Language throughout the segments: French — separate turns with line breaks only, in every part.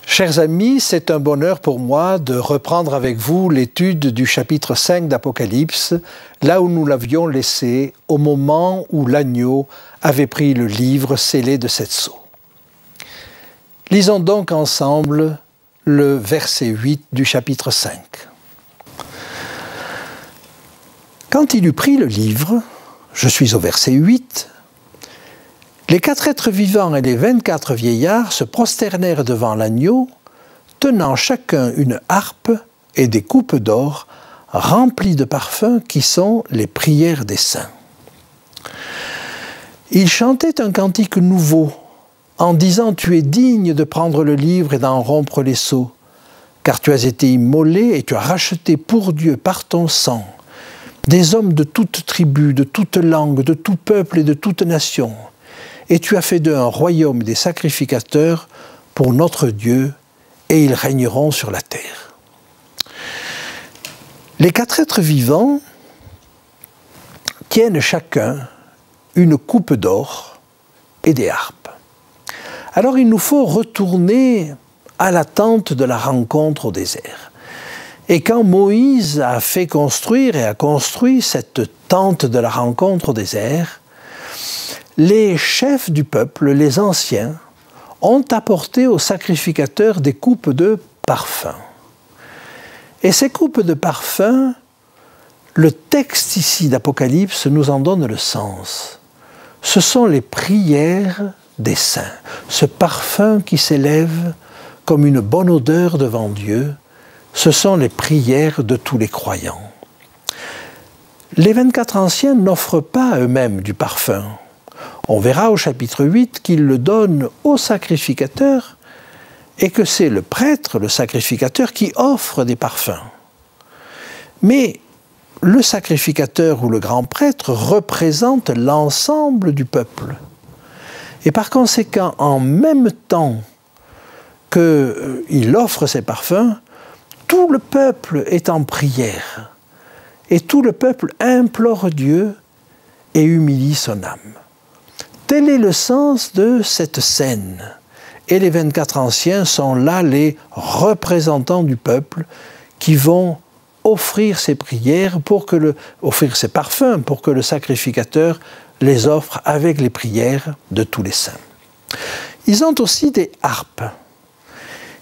Chers amis, c'est un bonheur pour moi de reprendre avec vous l'étude du chapitre 5 d'Apocalypse, là où nous l'avions laissé au moment où l'agneau avait pris le livre scellé de 7 sceaux. Lisons donc ensemble le verset 8 du chapitre 5. Quand il eut pris le livre, je suis au verset 8, les 4 êtres vivants et les 24 vieillards se prosternèrent devant l'agneau, tenant chacun une harpe et des coupes d'or remplies de parfums qui sont les prières des saints. Ils chantaient un cantique nouveau en disant « Tu es digne de prendre le livre et d'en rompre les sceaux, car tu as été immolé et tu as racheté pour Dieu par ton sang des hommes de toute tribu, de toute langue, de tout peuple et de toute nation. Et tu as fait d'eux un royaume des sacrificateurs pour notre Dieu, et ils régneront sur la terre. » Les 4 êtres vivants tiennent chacun une coupe d'or et des harpes. Alors il nous faut retourner à la tente de la rencontre au désert. Et quand Moïse a fait construire et a construit cette tente de la rencontre au désert, les chefs du peuple, les anciens, ont apporté aux sacrificateurs des coupes de parfum. Et ces coupes de parfum, le texte ici d'Apocalypse nous en donne le sens. Ce sont les prières des saints, ce parfum qui s'élève comme une bonne odeur devant Dieu, ce sont les prières de tous les croyants. Les 24 anciens n'offrent pas eux-mêmes du parfum. On verra au chapitre 8 qu'ils le donnent au sacrificateur et que c'est le prêtre, le sacrificateur, qui offre des parfums. Mais le sacrificateur ou le grand prêtre représente l'ensemble du peuple. Et par conséquent, en même temps qu'il offre ses parfums, tout le peuple est en prière. Et tout le peuple implore Dieu et humilie son âme. Tel est le sens de cette scène. Et les 24 anciens sont là les représentants du peuple qui vont offrir ces prières, offrir ces parfums pour que le sacrificateur les offre avec les prières de tous les saints. Ils ont aussi des harpes.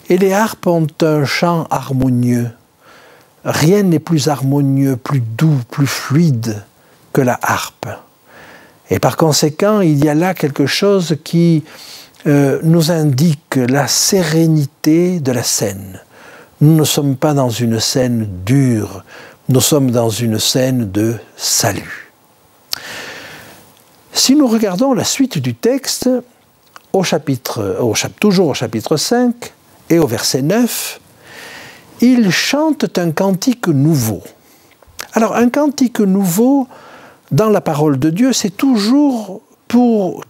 Et les harpes ont un chant harmonieux. Rien n'est plus harmonieux, plus doux, plus fluide que la harpe. Et par conséquent, il y a là quelque chose qui nous indique la sérénité de la scène. Nous ne sommes pas dans une scène dure, nous sommes dans une scène de salut. Si nous regardons la suite du texte, toujours au chapitre 5 et au verset 9, ils chantent un cantique nouveau. Alors, un cantique nouveau, dans la parole de Dieu, c'est toujours pour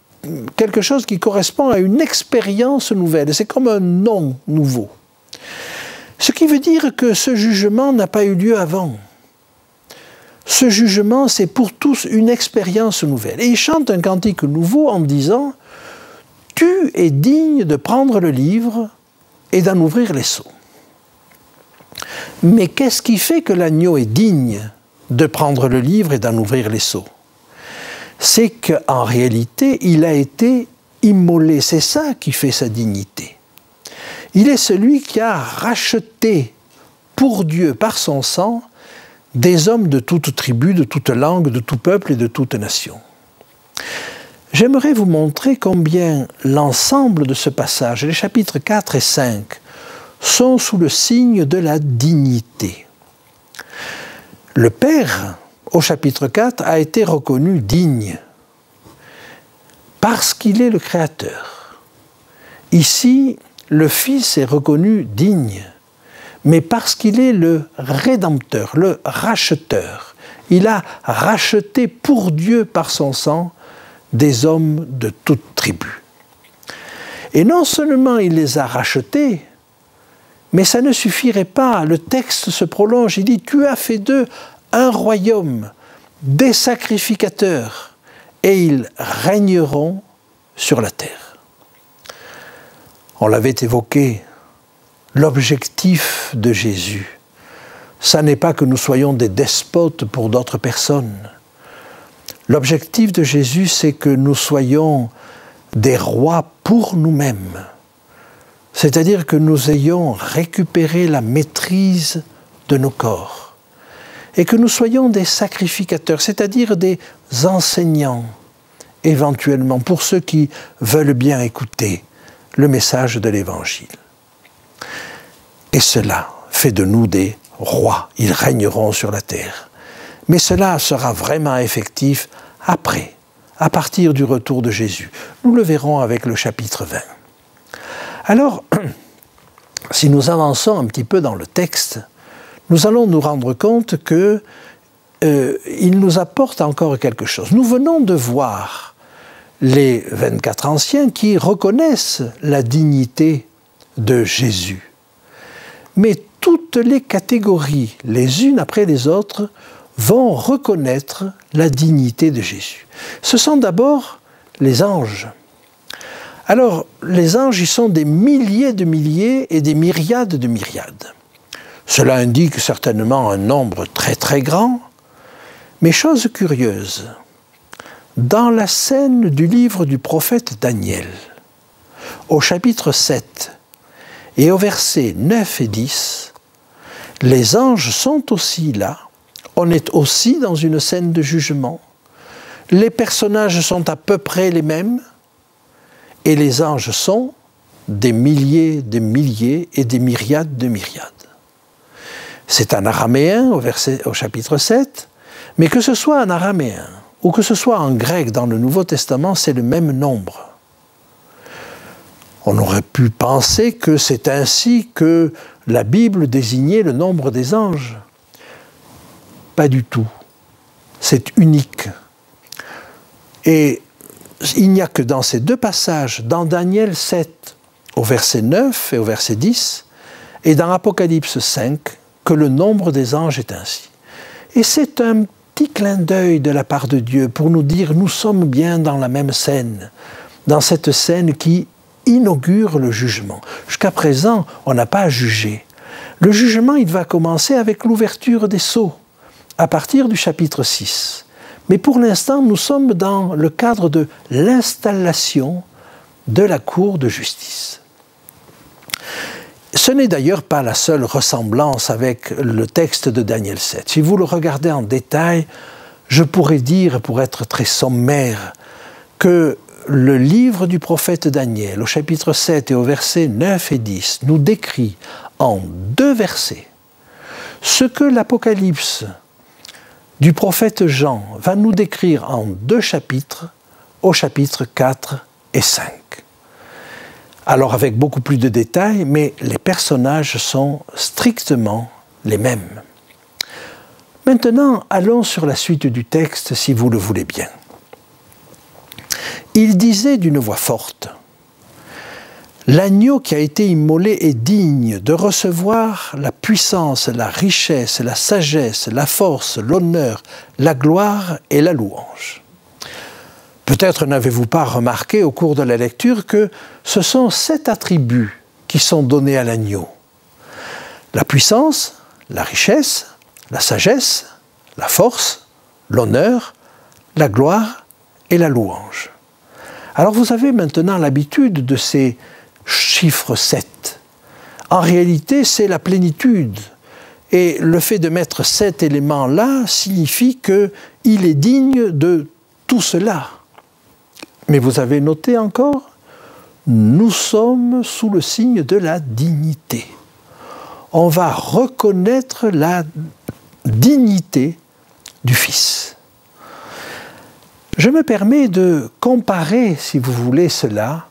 quelque chose qui correspond à une expérience nouvelle. C'est comme un nom nouveau. Ce qui veut dire que ce jugement n'a pas eu lieu avant. Ce jugement, c'est pour tous une expérience nouvelle. Et ils chantent un cantique nouveau en disant « Tu es digne de prendre le livre et d'en ouvrir les sceaux. » Mais qu'est-ce qui fait que l'agneau est digne de prendre le livre et d'en ouvrir les sceaux? C'est qu'en réalité, il a été immolé. C'est ça qui fait sa dignité. Il est celui qui a racheté pour Dieu, par son sang, des hommes de toute tribu, de toute langue, de tout peuple et de toute nation. J'aimerais vous montrer combien l'ensemble de ce passage, les chapitres 4 et 5, sont sous le signe de la dignité. Le Père, au chapitre 4, a été reconnu digne parce qu'il est le Créateur. Ici, le Fils est reconnu digne, mais parce qu'il est le Rédempteur, le Racheteur. Il a racheté pour Dieu par son sang des hommes de toute tribu. Et non seulement il les a rachetés, mais ça ne suffirait pas. Le texte se prolonge, il dit « Tu as fait d'eux un royaume, des sacrificateurs, et ils régneront sur la terre. » On l'avait évoqué, l'objectif de Jésus, ça n'est pas que nous soyons des despotes pour d'autres personnes. L'objectif de Jésus, c'est que nous soyons des rois pour nous-mêmes. C'est-à-dire que nous ayons récupéré la maîtrise de nos corps. Et que nous soyons des sacrificateurs, c'est-à-dire des enseignants, éventuellement, pour ceux qui veulent bien écouter le message de l'Évangile. Et cela fait de nous des rois. Ils régneront sur la terre. Mais cela sera vraiment effectif après, à partir du retour de Jésus. Nous le verrons avec le chapitre 20. Alors, si nous avançons un petit peu dans le texte, nous allons nous rendre compte qu'il nous apporte encore quelque chose. Nous venons de voir les 24 anciens qui reconnaissent la dignité de Jésus. Mais toutes les catégories, les unes après les autres, vont reconnaître la dignité de Jésus. Ce sont d'abord les anges. Alors, les anges, ils sont des milliers de milliers et des myriades de myriades. Cela indique certainement un nombre très très grand, mais chose curieuse, dans la scène du livre du prophète Daniel, au chapitre 7 et au versets 9 et 10, les anges sont aussi là. On est aussi dans une scène de jugement. Les personnages sont à peu près les mêmes et les anges sont des milliers de milliers et des myriades de myriades. C'est un araméen au chapitre 7, mais que ce soit en araméen ou que ce soit en grec dans le Nouveau Testament, c'est le même nombre. On aurait pu penser que c'est ainsi que la Bible désignait le nombre des anges. Pas du tout. C'est unique. Et il n'y a que dans ces deux passages, dans Daniel 7, au verset 9 et au verset 10, et dans Apocalypse 5, que le nombre des anges est ainsi. Et c'est un petit clin d'œil de la part de Dieu pour nous dire nous sommes bien dans la même scène, dans cette scène qui inaugure le jugement. Jusqu'à présent, on n'a pas à juger. Le jugement, il va commencer avec l'ouverture des sceaux, à partir du chapitre 6. Mais pour l'instant, nous sommes dans le cadre de l'installation de la cour de justice. Ce n'est d'ailleurs pas la seule ressemblance avec le texte de Daniel 7. Si vous le regardez en détail, je pourrais dire, pour être très sommaire, que le livre du prophète Daniel, au chapitre 7 et au verset 9 et 10, nous décrit en 2 versets ce que l'Apocalypse du prophète Jean va nous décrire en 2 chapitres, au chapitre 4 et 5. Alors avec beaucoup plus de détails, mais les personnages sont strictement les mêmes. Maintenant, allons sur la suite du texte, si vous le voulez bien. Il disait d'une voix forte, « L'agneau qui a été immolé est digne de recevoir la puissance, la richesse, la sagesse, la force, l'honneur, la gloire et la louange. » Peut-être n'avez-vous pas remarqué au cours de la lecture que ce sont 7 attributs qui sont donnés à l'agneau. La puissance, la richesse, la sagesse, la force, l'honneur, la gloire et la louange. Alors vous avez maintenant l'habitude de ces chiffres 7. En réalité, c'est la plénitude. Et le fait de mettre cet élément-là signifie qu'il est digne de tout cela. Mais vous avez noté encore, nous sommes sous le signe de la dignité. On va reconnaître la dignité du Fils. Je me permets de comparer, si vous voulez cela,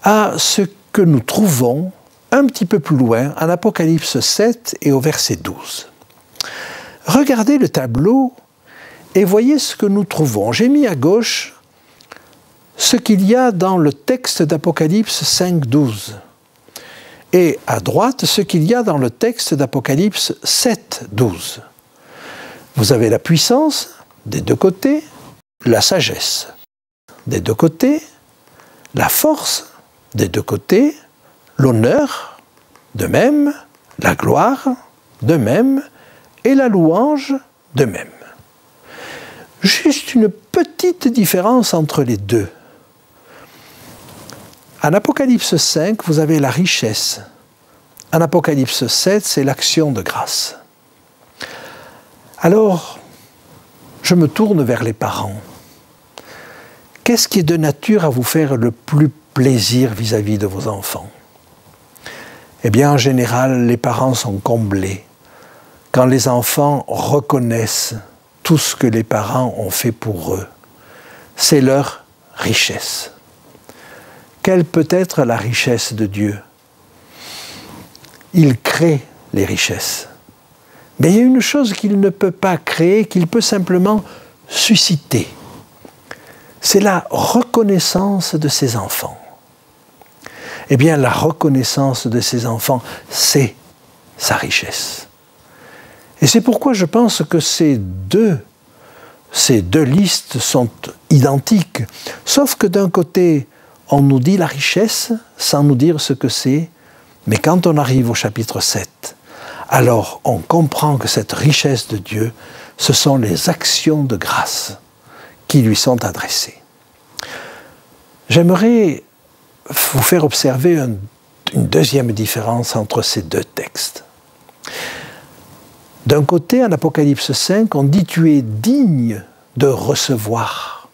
à ce que nous trouvons un petit peu plus loin, en Apocalypse 7 et au verset 12. Regardez le tableau et voyez ce que nous trouvons. J'ai mis à gauche ce qu'il y a dans le texte d'Apocalypse 5, 12. Et à droite, ce qu'il y a dans le texte d'Apocalypse 7, 12. Vous avez la puissance des deux côtés, la sagesse des deux côtés, la force des deux côtés, l'honneur de même, la gloire de même et la louange de même. Juste une petite différence entre les deux. En Apocalypse 5, vous avez la richesse. En Apocalypse 7, c'est l'action de grâce. Alors, je me tourne vers les parents. Qu'est-ce qui est de nature à vous faire le plus plaisir vis-à-vis de vos enfants? Eh bien, en général, les parents sont comblés quand les enfants reconnaissent tout ce que les parents ont fait pour eux. C'est leur richesse. Quelle peut être la richesse de Dieu? Il crée les richesses. Mais il y a une chose qu'il ne peut pas créer, qu'il peut simplement susciter. C'est la reconnaissance de ses enfants. Eh bien, la reconnaissance de ses enfants, c'est sa richesse. Et c'est pourquoi je pense que ces deux listes sont identiques. Sauf que d'un côté, on nous dit la richesse sans nous dire ce que c'est. Mais quand on arrive au chapitre 7, alors on comprend que cette richesse de Dieu, ce sont les actions de grâce qui lui sont adressées. J'aimerais vous faire observer une deuxième différence entre ces deux textes. D'un côté, en Apocalypse 5, on dit « tu es digne de recevoir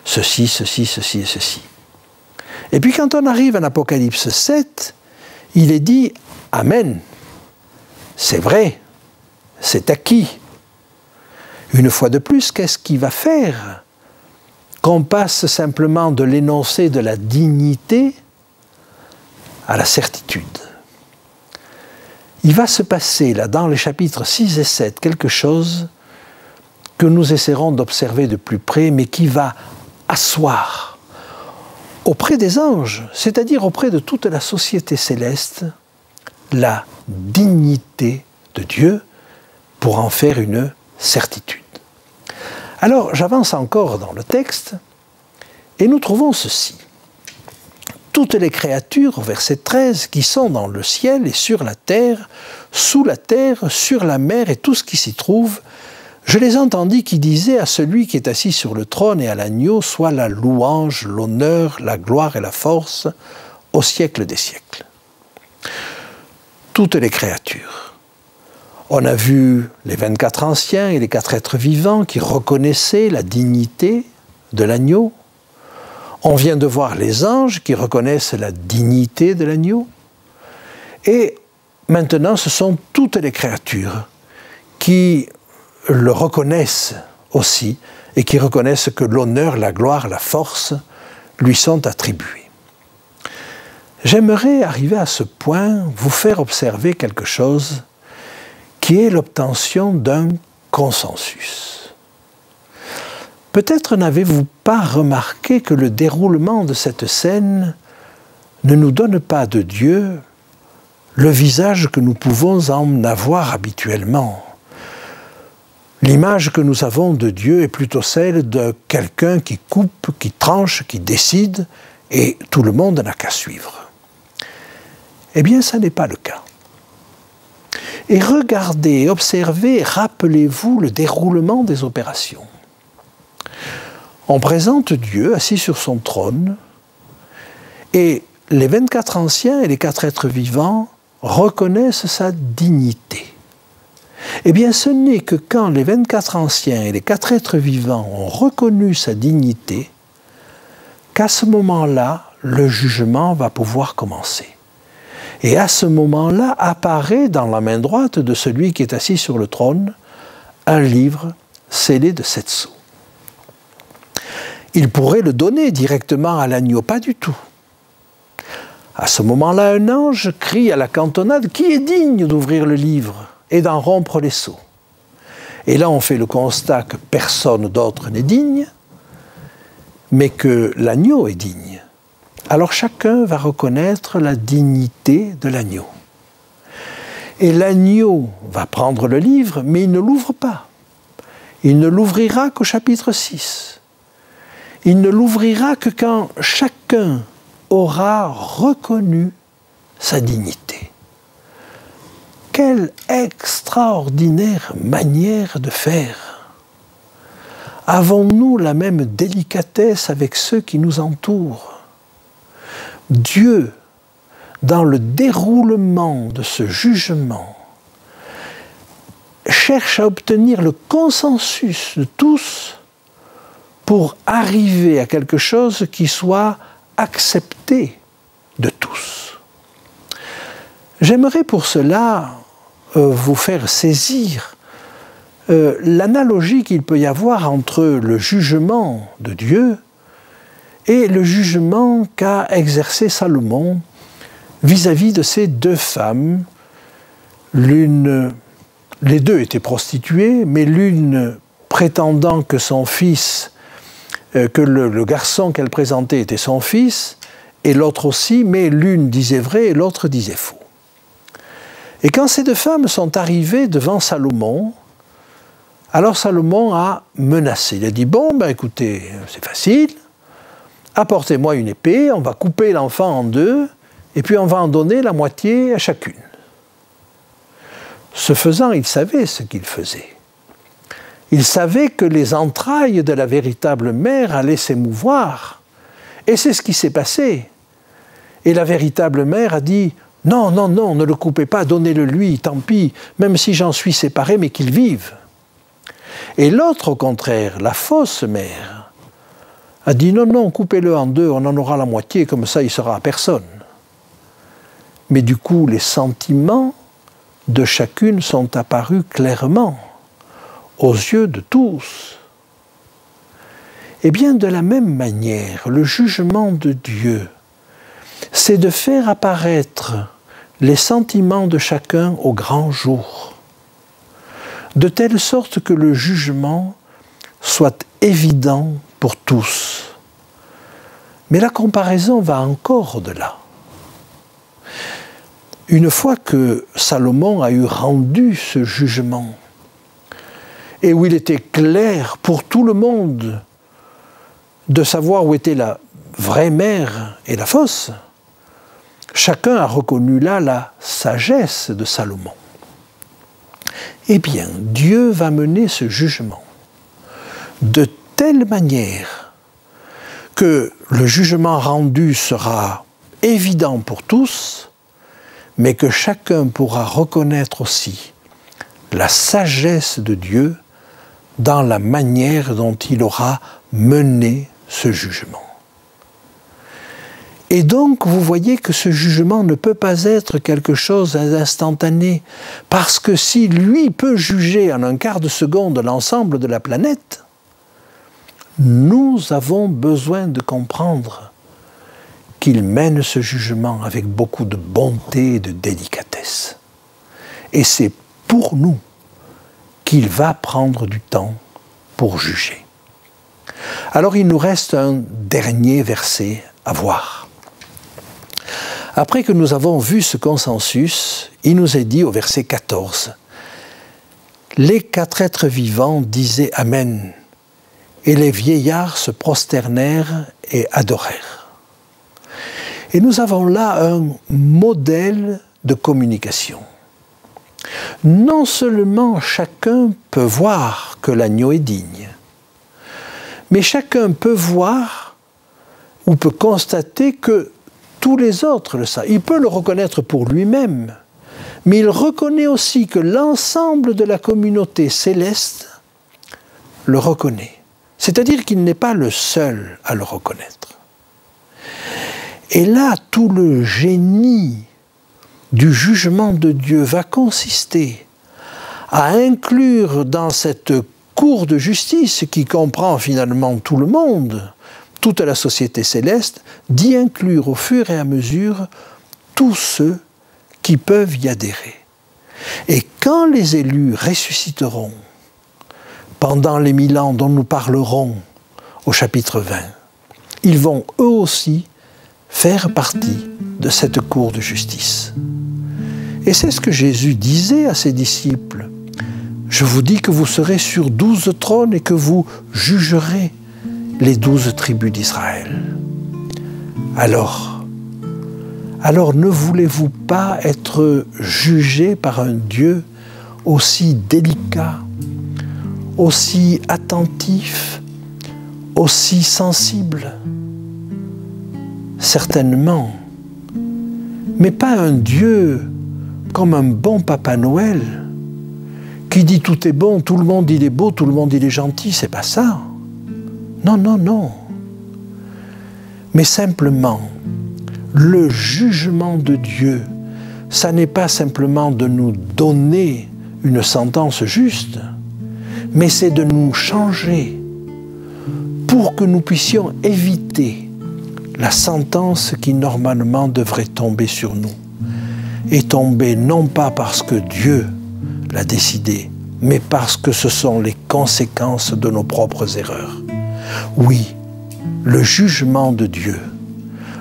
ceci, ceci, ceci et ceci ». Et puis quand on arrive en Apocalypse 7, il est dit « Amen ». C'est vrai, c'est acquis. Une fois de plus, qu'est-ce qui va faire qu'on passe simplement de l'énoncé de la dignité à la certitude? Il va se passer, là, dans les chapitres 6 et 7, quelque chose que nous essaierons d'observer de plus près, mais qui va asseoir auprès des anges, c'est-à-dire auprès de toute la société céleste, la dignité de Dieu pour en faire une certitude. Alors, j'avance encore dans le texte, et nous trouvons ceci. Toutes les créatures, au verset 13, qui sont dans le ciel et sur la terre, sous la terre, sur la mer et tout ce qui s'y trouve, je les entendis qui disaient à celui qui est assis sur le trône et à l'agneau, soit la louange, l'honneur, la gloire et la force au siècle des siècles. Toutes les créatures. On a vu les 24 anciens et les 4 êtres vivants qui reconnaissaient la dignité de l'agneau. On vient de voir les anges qui reconnaissent la dignité de l'agneau. Et maintenant, ce sont toutes les créatures qui le reconnaissent aussi et qui reconnaissent que l'honneur, la gloire, la force lui sont attribués. J'aimerais arriver à ce point, vous faire observer quelque chose qui est l'obtention d'un consensus. Peut-être n'avez-vous pas remarqué que le déroulement de cette scène ne nous donne pas de Dieu le visage que nous pouvons en avoir habituellement. L'image que nous avons de Dieu est plutôt celle de quelqu'un qui coupe, qui tranche, qui décide, et tout le monde n'a qu'à suivre. Eh bien, ça n'est pas le cas. Et regardez, observez, rappelez-vous le déroulement des opérations. On présente Dieu assis sur son trône, et les 24 anciens et les 4 êtres vivants reconnaissent sa dignité. Eh bien, ce n'est que quand les 24 anciens et les 4 êtres vivants ont reconnu sa dignité qu'à ce moment-là, le jugement va pouvoir commencer. Et à ce moment-là, apparaît dans la main droite de celui qui est assis sur le trône un livre scellé de 7 sceaux. Il pourrait le donner directement à l'agneau, pas du tout. À ce moment-là, un ange crie à la cantonade « Qui est digne d'ouvrir le livre et d'en rompre les sceaux ?» Et là, on fait le constat que personne d'autre n'est digne, mais que l'agneau est digne. Alors chacun va reconnaître la dignité de l'agneau. Et l'agneau va prendre le livre, mais il ne l'ouvre pas. Il ne l'ouvrira qu'au chapitre 6. Il ne l'ouvrira que quand chacun aura reconnu sa dignité. Quelle extraordinaire manière de faire! Avons-nous la même délicatesse avec ceux qui nous entourent? Dieu, dans le déroulement de ce jugement, cherche à obtenir le consensus de tous pour arriver à quelque chose qui soit accepté de tous. J'aimerais pour cela vous faire saisir l'analogie qu'il peut y avoir entre le jugement de Dieu et le jugement qu'a exercé Salomon vis-à-vis de ces 2 femmes. Les 2 étaient prostituées, mais l'une prétendant que son fils, que le garçon qu'elle présentait était son fils, et l'autre aussi, mais l'une disait vrai et l'autre disait faux. Et quand ces 2 femmes sont arrivées devant Salomon, alors Salomon a menacé. Il a dit, bon, ben écoutez, c'est facile, apportez-moi une épée, on va couper l'enfant en 2, et puis on va en donner la moitié à chacune. Ce faisant, il savait ce qu'il faisait. Il savait que les entrailles de la véritable mère allaient s'émouvoir. Et c'est ce qui s'est passé. Et la véritable mère a dit, non, non, non, ne le coupez pas, donnez-le lui, tant pis, même si j'en suis séparé, mais qu'il vive. Et l'autre, au contraire, la fausse mère, a dit, non, non, coupez-le en 2, on en aura la moitié, comme ça il sera à personne. Mais du coup, les sentiments de chacune sont apparus clairement aux yeux de tous. Eh bien, de la même manière, le jugement de Dieu, c'est de faire apparaître les sentiments de chacun au grand jour, de telle sorte que le jugement soit évident pour tous. Mais la comparaison va encore au-delà. Une fois que Salomon a eu rendu ce jugement, et où il était clair pour tout le monde de savoir où était la vraie mère et la fausse, chacun a reconnu là la sagesse de Salomon. Eh bien, Dieu va mener ce jugement de telle manière que le jugement rendu sera évident pour tous, mais que chacun pourra reconnaître aussi la sagesse de Dieu dans la manière dont il aura mené ce jugement. Et donc, vous voyez que ce jugement ne peut pas être quelque chose d'instantané, parce que si lui peut juger en un quart de seconde l'ensemble de la planète, nous avons besoin de comprendre qu'il mène ce jugement avec beaucoup de bonté et de délicatesse. Et c'est pour nous qu'il va prendre du temps pour juger. Alors il nous reste un dernier verset à voir. Après que nous avons vu ce consensus, il nous est dit au verset 14, « Les 4 êtres vivants disaient Amen, et les vieillards se prosternèrent et adorèrent. » Et nous avons là un modèle de communication. Non seulement chacun peut voir que l'agneau est digne, mais chacun peut voir ou peut constater que tous les autres le savent. Il peut le reconnaître pour lui-même, mais il reconnaît aussi que l'ensemble de la communauté céleste le reconnaît. C'est-à-dire qu'il n'est pas le seul à le reconnaître. Et là, tout le génie du jugement de Dieu va consister à inclure dans cette cour de justice qui comprend finalement tout le monde, toute la société céleste, d'y inclure au fur et à mesure tous ceux qui peuvent y adhérer. Et quand les élus ressusciteront, pendant les 1000 ans dont nous parlerons au chapitre 20, ils vont eux aussi faire partie de cette cour de justice. Et c'est ce que Jésus disait à ses disciples. Je vous dis que vous serez sur 12 trônes et que vous jugerez les 12 tribus d'Israël. Alors ne voulez-vous pas être jugés par un Dieu aussi délicat, aussi attentif, aussi sensible? Certainement, mais pas un Dieu comme un bon Papa Noël qui dit tout est bon, tout le monde il est beau, tout le monde il est gentil, c'est pas ça. Non, non, non. Mais simplement, le jugement de Dieu, ça n'est pas simplement de nous donner une sentence juste, mais c'est de nous changer pour que nous puissions éviter la sentence qui normalement devrait tomber sur nous. Et tomber non pas parce que Dieu l'a décidé, mais parce que ce sont les conséquences de nos propres erreurs. Oui, le jugement de Dieu,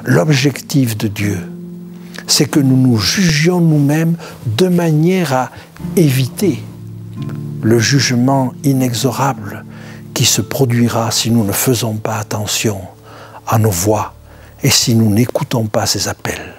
l'objectif de Dieu, c'est que nous nous jugions nous-mêmes de manière à éviter le jugement inexorable qui se produira si nous ne faisons pas attention à nos voix et si nous n'écoutons pas ses appels.